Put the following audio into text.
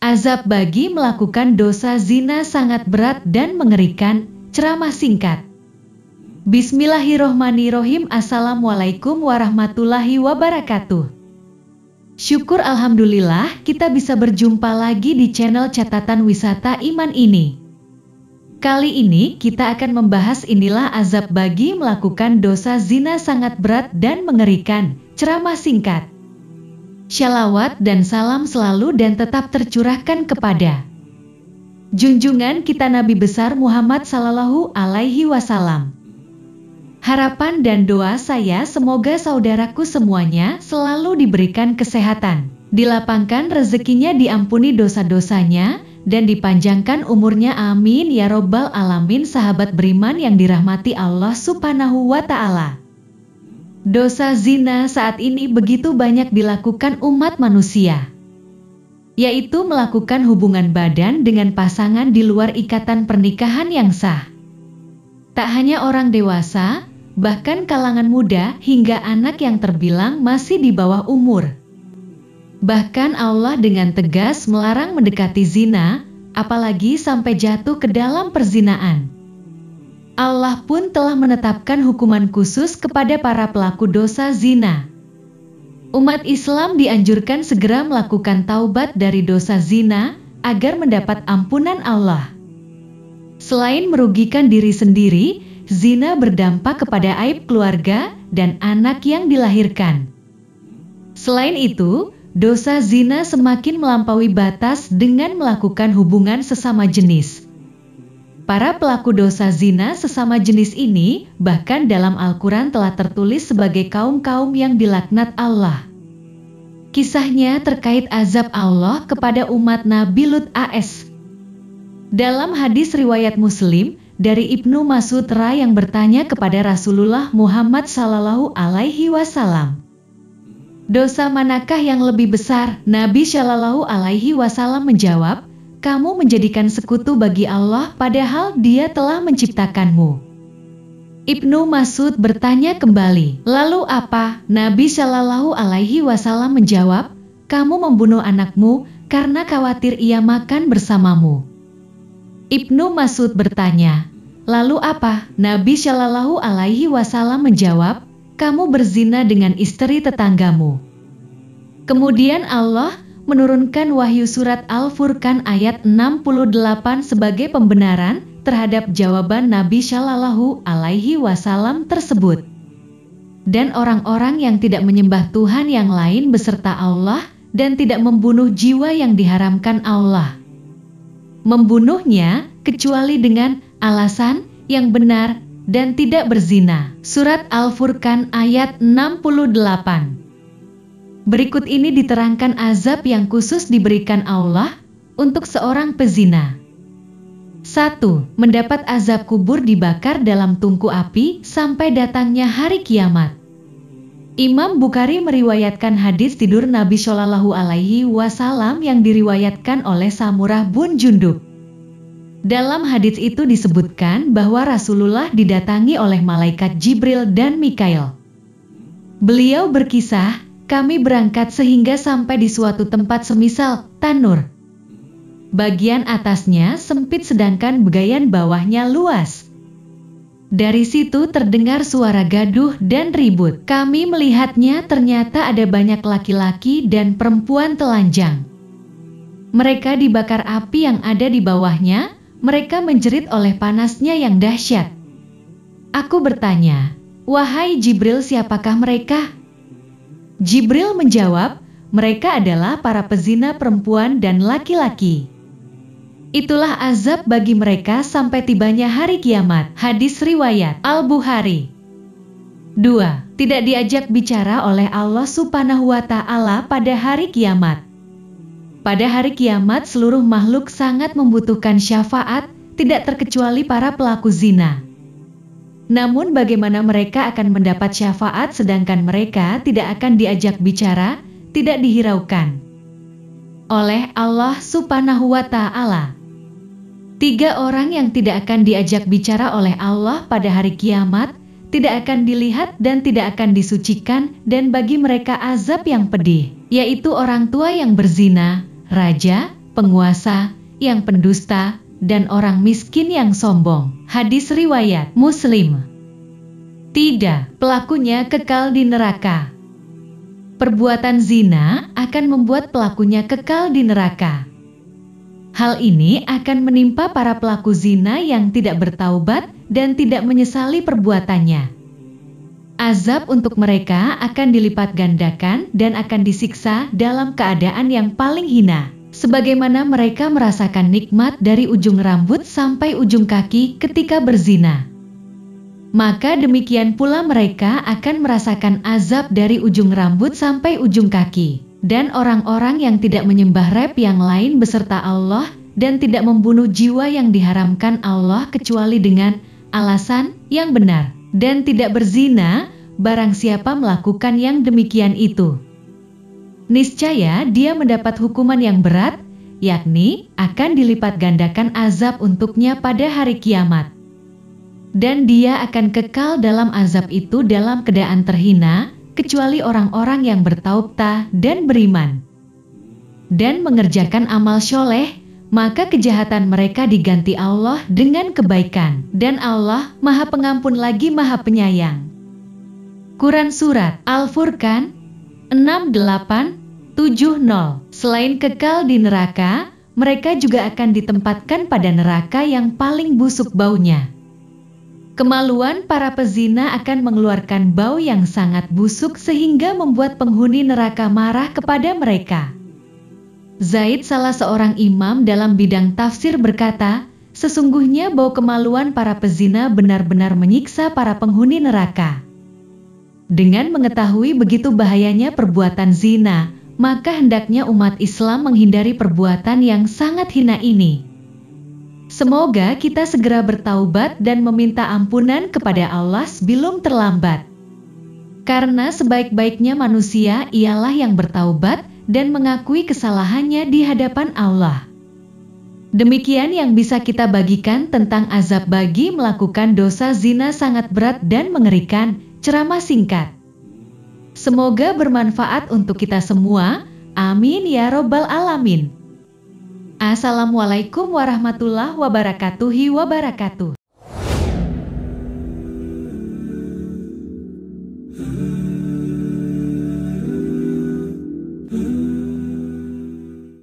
Azab bagi melakukan dosa zina sangat berat dan mengerikan. Ceramah singkat. Bismillahirrohmanirrohim. Assalamualaikum warahmatullahi wabarakatuh. Syukur alhamdulillah kita bisa berjumpa lagi di channel Catatan Wisata Iman ini. Kali ini kita akan membahas inilah azab bagi melakukan dosa zina sangat berat dan mengerikan. Ceramah singkat. Shalawat dan salam selalu dan tetap tercurahkan kepada junjungan kita Nabi besar Muhammad Sallallahu Alaihi Wasallam. Harapan dan doa saya semoga saudaraku semuanya selalu diberikan kesehatan, dilapangkan rezekinya, diampuni dosa-dosanya, dan dipanjangkan umurnya, amin ya robbal alamin. Sahabat beriman yang dirahmati Allah Subhanahu wa Ta'ala. Dosa zina saat ini begitu banyak dilakukan umat manusia, yaitu melakukan hubungan badan dengan pasangan di luar ikatan pernikahan yang sah. Tak hanya orang dewasa, bahkan kalangan muda hingga anak yang terbilang masih di bawah umur. Bahkan Allah dengan tegas melarang mendekati zina, apalagi sampai jatuh ke dalam perzinaan. Allah pun telah menetapkan hukuman khusus kepada para pelaku dosa zina. Umat Islam dianjurkan segera melakukan taubat dari dosa zina agar mendapat ampunan Allah. Selain merugikan diri sendiri, zina berdampak kepada aib keluarga dan anak yang dilahirkan. Selain itu, dosa zina semakin melampaui batas dengan melakukan hubungan sesama jenis. Para pelaku dosa zina sesama jenis ini bahkan dalam Al-Quran telah tertulis sebagai kaum-kaum yang dilaknat Allah. Kisahnya terkait azab Allah kepada umat Nabi Lut AS. Dalam hadis riwayat Muslim dari Ibnu Mas'ud yang bertanya kepada Rasulullah Muhammad Sallallahu Alaihi Wasallam, dosa manakah yang lebih besar? Nabi Shallallahu Alaihi Wasallam menjawab, kamu menjadikan sekutu bagi Allah padahal Dia telah menciptakanmu. Ibnu Mas'ud bertanya kembali, lalu apa? Nabi Shallallahu Alaihi Wasallam menjawab, kamu membunuh anakmu karena khawatir ia makan bersamamu. Ibnu Mas'ud bertanya, lalu apa? Nabi Shallallahu Alaihi Wasallam menjawab, kamu berzina dengan istri tetanggamu. Kemudian Allah menurunkan wahyu surat Al-Furqan ayat 68 sebagai pembenaran terhadap jawaban Nabi Shallallahu Alaihi Wasallam tersebut. Dan orang-orang yang tidak menyembah Tuhan yang lain beserta Allah dan tidak membunuh jiwa yang diharamkan Allah, membunuhnya kecuali dengan alasan yang benar dan tidak berzina. Surat Al-Furqan ayat 68. Berikut ini diterangkan azab yang khusus diberikan Allah untuk seorang pezina. 1. Mendapat azab kubur, dibakar dalam tungku api sampai datangnya hari kiamat. Imam Bukhari meriwayatkan hadis tidur Nabi Shallallahu Alaihi Wasallam yang diriwayatkan oleh Samurah bin Jundub. Dalam hadis itu disebutkan bahwa Rasulullah didatangi oleh malaikat Jibril dan Mikail. Beliau berkisah, kami berangkat sehingga sampai di suatu tempat semisal tanur. Bagian atasnya sempit sedangkan bagian bawahnya luas. Dari situ terdengar suara gaduh dan ribut. Kami melihatnya, ternyata ada banyak laki-laki dan perempuan telanjang. Mereka dibakar api yang ada di bawahnya, mereka menjerit oleh panasnya yang dahsyat. Aku bertanya, wahai Jibril, siapakah mereka? Jibril menjawab, mereka adalah para pezina perempuan dan laki-laki. Itulah azab bagi mereka sampai tibanya hari kiamat. Hadis riwayat Al-Bukhari. 2. Tidak diajak bicara oleh Allah Subhanahu wa Ta'ala pada hari kiamat. Pada hari kiamat seluruh makhluk sangat membutuhkan syafaat, tidak terkecuali para pelaku zina. Namun bagaimana mereka akan mendapat syafaat sedangkan mereka tidak akan diajak bicara, tidak dihiraukan oleh Allah Subhanahu wa Ta'ala. 3 orang yang tidak akan diajak bicara oleh Allah pada hari kiamat, tidak akan dilihat dan tidak akan disucikan, dan bagi mereka azab yang pedih, yaitu orang tua yang berzina, raja, penguasa, yang pendusta, dan orang miskin yang sombong. Hadis riwayat Muslim. Tidak, pelakunya kekal di neraka. Perbuatan zina akan membuat pelakunya kekal di neraka. Hal ini akan menimpa para pelaku zina yang tidak bertaubat dan tidak menyesali perbuatannya. Azab untuk mereka akan dilipat gandakan dan akan disiksa dalam keadaan yang paling hina, sebagaimana mereka merasakan nikmat dari ujung rambut sampai ujung kaki ketika berzina. Maka demikian pula mereka akan merasakan azab dari ujung rambut sampai ujung kaki. Dan orang-orang yang tidak menyembah Rabb yang lain beserta Allah dan tidak membunuh jiwa yang diharamkan Allah kecuali dengan alasan yang benar, dan tidak berzina, barang siapa melakukan yang demikian itu, niscaya dia mendapat hukuman yang berat, yakni akan dilipat gandakan azab untuknya pada hari kiamat. Dan dia akan kekal dalam azab itu dalam keadaan terhina, kecuali orang-orang yang bertaubat dan beriman dan mengerjakan amal syoleh, maka kejahatan mereka diganti Allah dengan kebaikan, dan Allah Maha Pengampun lagi Maha Penyayang. Quran Surat Al-Furqan 6870. Selain kekal di neraka, mereka juga akan ditempatkan pada neraka yang paling busuk baunya. Kemaluan para pezina akan mengeluarkan bau yang sangat busuk sehingga membuat penghuni neraka marah kepada mereka. Zaid, salah seorang imam dalam bidang tafsir, berkata, sesungguhnya bau kemaluan para pezina benar-benar menyiksa para penghuni neraka. Dengan mengetahui begitu bahayanya perbuatan zina, maka hendaknya umat Islam menghindari perbuatan yang sangat hina ini. Semoga kita segera bertaubat dan meminta ampunan kepada Allah sebelum terlambat. Karena sebaik-baiknya manusia ialah yang bertaubat dan mengakui kesalahannya di hadapan Allah. Demikian yang bisa kita bagikan tentang azab bagi melakukan dosa zina sangat berat dan mengerikan, ceramah singkat. Semoga bermanfaat untuk kita semua. Amin ya robbal alamin. Assalamualaikum warahmatullahi wabarakatuh.